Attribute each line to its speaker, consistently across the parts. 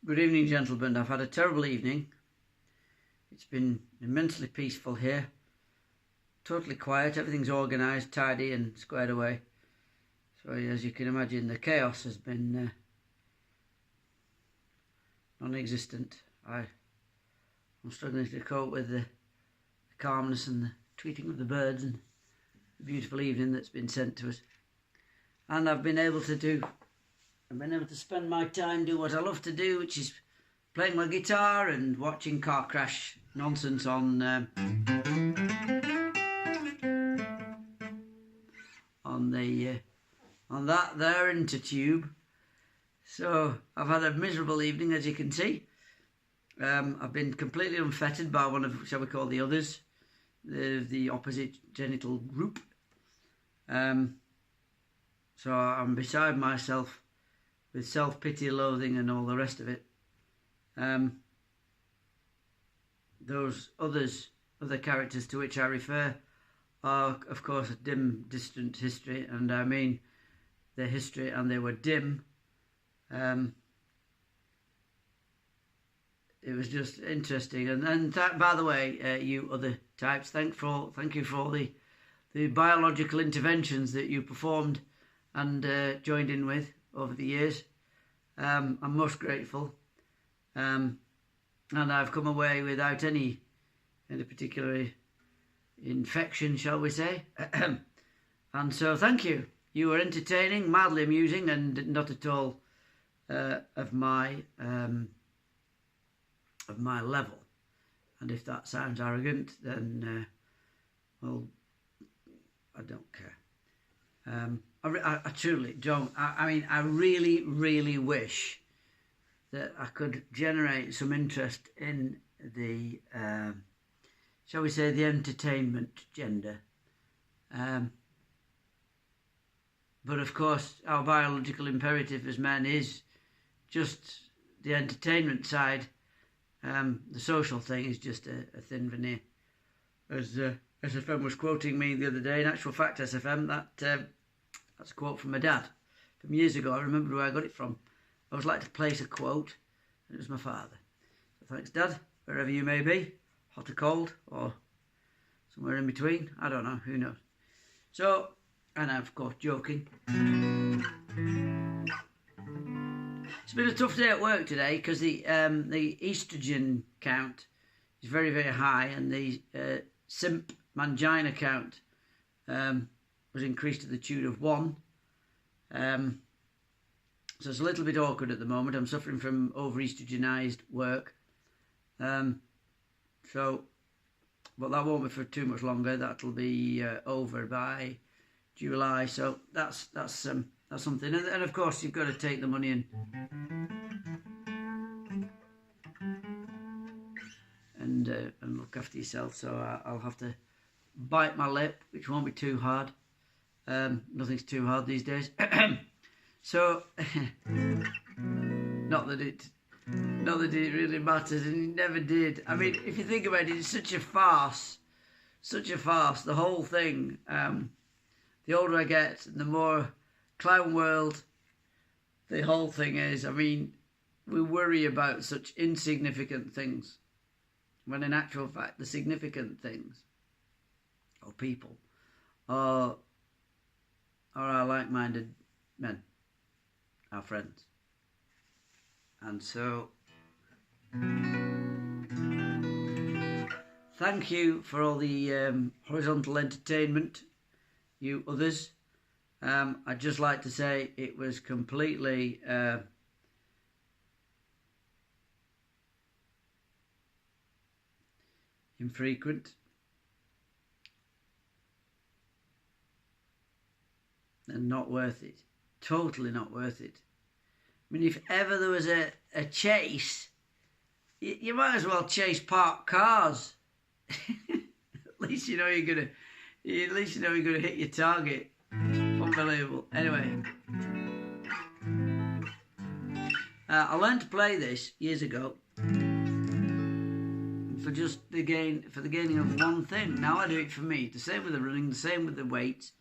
Speaker 1: Good evening, gentlemen. I've had a terrible evening. It's been immensely peaceful here. Totally quiet. Everything's organised, tidy and squared away. So as you can imagine, the chaos has been non-existent. I'm struggling to cope with the calmness and the tweeting of the birds and the beautiful evening that's been sent to us. And I've been able to spend my time do what I love to do, which is playing my guitar and watching car crash nonsense on that there MGTOW. So I've had a miserable evening, as you can see. I've been completely unfettered by one of, shall we call, the others, the opposite genital group. So I'm beside myself with self-pity, loathing and all the rest of it. Those other characters to which I refer are, of course, a dim, distant history, and I mean their history, and they were dim. It was just interesting, and by the way, you other types, thank you for all the biological interventions that you performed and joined in with over the years. I'm most grateful, and I've come away without any particular infection, shall we say. And so thank you. You were entertaining, mildly amusing, and not at all of my level. And if that sounds arrogant, then well, I don't care. I truly don't. I mean, I really, really wish that I could generate some interest in the, shall we say, the entertainment gender. But of course, our biological imperative as men is just the entertainment side. The social thing is just a thin veneer. As SFM was quoting me the other day, in actual fact, SFM, that's a quote from my dad from years ago. I remember where I got it from. I always like to place a quote, and it was my father. So thanks, Dad, wherever you may be, hot or cold, or somewhere in between. I don't know, who knows. So, and I'm of course joking. It's been a tough day at work today because the estrogen count is very, very high, and the simp mangina count was increased to the tune of 1. So it's a little bit awkward at the moment. I'm suffering from over-estrogenized work. But that won't be for too much longer. That'll be over by July. So that's something. And of course, you've got to take the money and look after yourself. So I'll have to bite my lip, which won't be too hard. Nothing's too hard these days. So, not that it really matters, and it never did. I mean, if you think about it, it's such a farce, the whole thing. The older I get, and the more clown world the whole thing is. I mean, we worry about such insignificant things, when in actual fact, the significant things, or people, are our like-minded men, our friends. And so, thank you for all the horizontal entertainment, you others. I'd just like to say it was completely infrequent. And not worth it. Totally not worth it. I mean, if ever there was a chase, you might as well chase parked cars. At least you know you're gonna hit your target. Unbelievable. Anyway, I learned to play this years ago for the gaining of one thing. Now I do it for me. The same with the running. The same with the weights.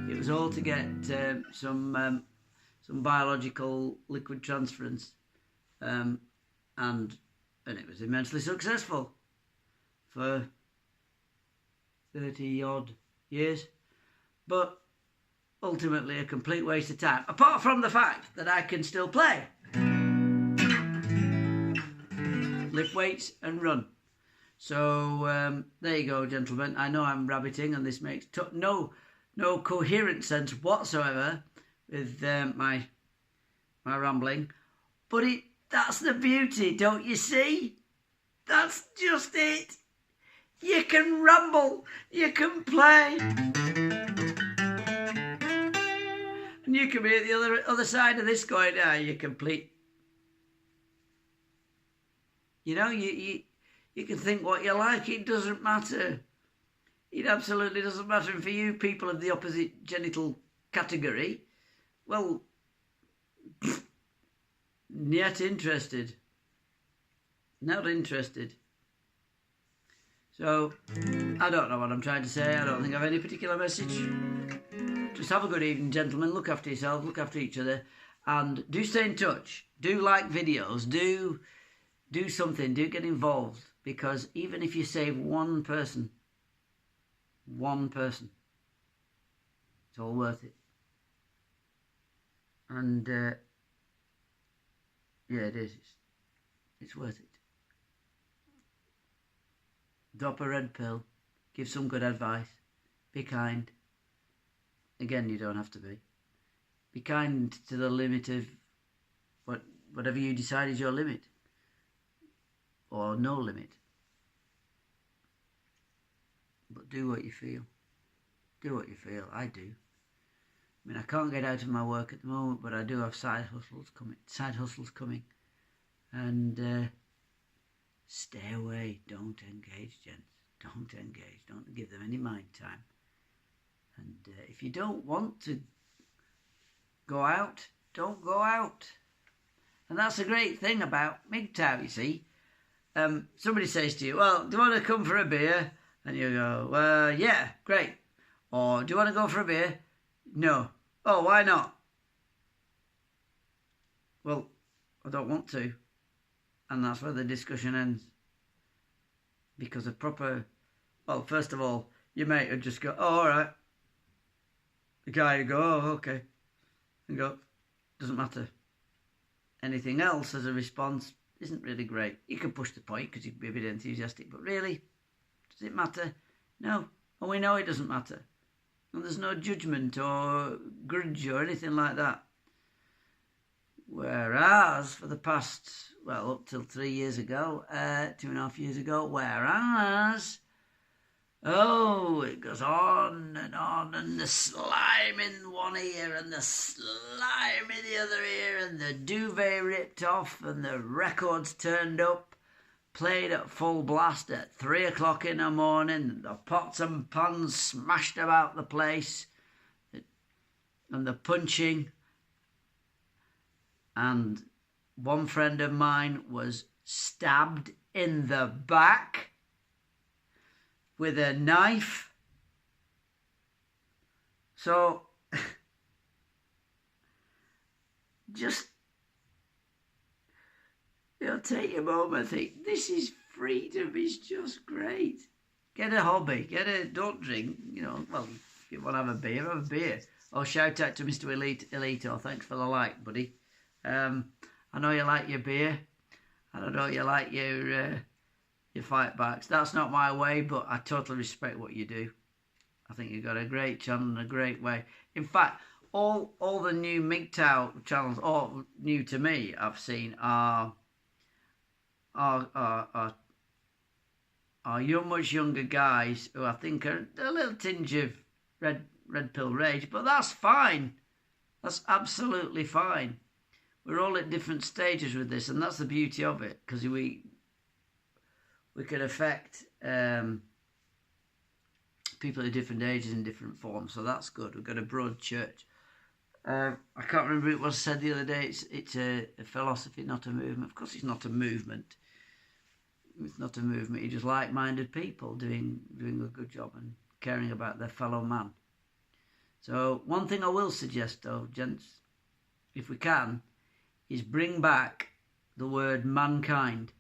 Speaker 1: It was all to get some biological liquid transference and it was immensely successful for 30 odd years, but ultimately a complete waste of time, apart from the fact that I can still play, lift weights and run. So there you go, gentlemen. I know I'm rabbiting and this makes no coherent sense whatsoever with my rambling, but that's the beauty, don't you see? That's just it. You can ramble, you can play, and you can be at the other side of this going, you complete. You know, you can think what you like, it doesn't matter. It absolutely doesn't matter. And for you people of the opposite genital category, well, not interested. Not interested. So, I don't know what I'm trying to say. I don't think I have any particular message. Just have a good evening, gentlemen. Look after yourselves, look after each other, and do stay in touch. Do like videos. Do something. Do get involved, because even if you save one person, it's all worth it. And yeah, it is. It's worth it. Drop a red pill, give some good advice, be kind. Again, you don't have to be. Be kind to the limit of whatever you decide is your limit, or no limit. But do what you feel. Do what you feel. I do. I mean, I can't get out of my work at the moment, but I do have side hustles coming. And stay away. Don't engage, gents. Don't engage. Don't give them any mind time. And if you don't want to go out, don't go out. And that's a great thing about MGTOW, you see. Somebody says to you, well, do you want to come for a beer? And you go, well, yeah, great. Or, do you want to go for a beer? No. Oh, why not? Well, I don't want to. And that's where the discussion ends. Because well, first of all, your mate would just go, oh, all right. The guy would go, oh, okay. And go, doesn't matter. Anything else as a response isn't really great. You can push the point because you can be a bit enthusiastic, but really, does it matter? No. And we know it doesn't matter. And there's no judgment or grudge or anything like that. Whereas, for the past, well, up till 3 years ago, 2.5 years ago, whereas, it goes on, and the slime in one ear, and the slime in the other ear, and the duvet ripped off, and the records turned up, played at full blast at 3 o'clock in the morning, the pots and pans smashed about the place, and the punching. And one friend of mine was stabbed in the back with a knife. So, just, take a moment and think, this is freedom, is just great. Get a hobby, don't drink, well, if you want to have a beer. Or shout out to Mr. Elito, thanks for the like, buddy. I know you like your beer. I don't know you like your fight backs. That's not my way, but I totally respect what you do. I think you've got a great channel and a great way. In fact, all the new MGTOW channels, all new to me, I've seen are much younger guys who I think are a little tinge of red pill rage, but that's fine. That's absolutely fine. We're all at different stages with this, and that's the beauty of it, because we can affect people at different ages in different forms, so that's good. We've got a broad church. I can't remember who it was said the other day. It's a philosophy, not a movement. Of course, it's not a movement. It's not a movement. It's just like-minded people doing a good job and caring about their fellow man. So one thing I will suggest, though, gents, if we can, is bring back the word mankind.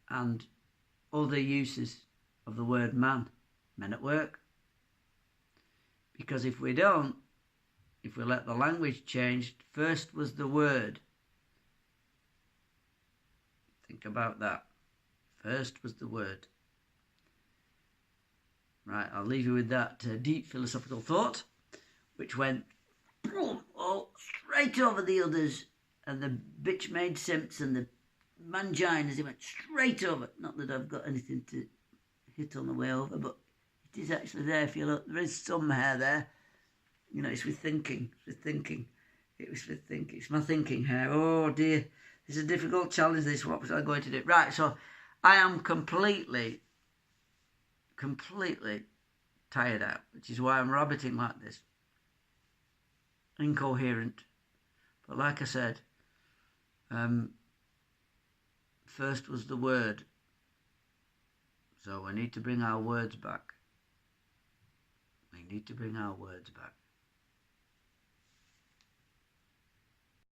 Speaker 1: And other uses of the word man, men at work. Because if we don't, if we let the language change, first was the word. Think about that. First was the word. Right, I'll leave you with that deep philosophical thought, which went straight over the others, and the bitch made simps and the manginas, it went straight over. Not that I've got anything to hit on the way over, but it is actually there. If you look, there is some hair there. You know, it's with thinking. It was with thinking. It's my thinking hair. Oh dear, it's a difficult challenge. This, what was I going to do? Right, so I am completely tired out, which is why I'm rabbiting like this. Incoherent. But like I said, first was the word. So we need to bring our words back. We need to bring our words back.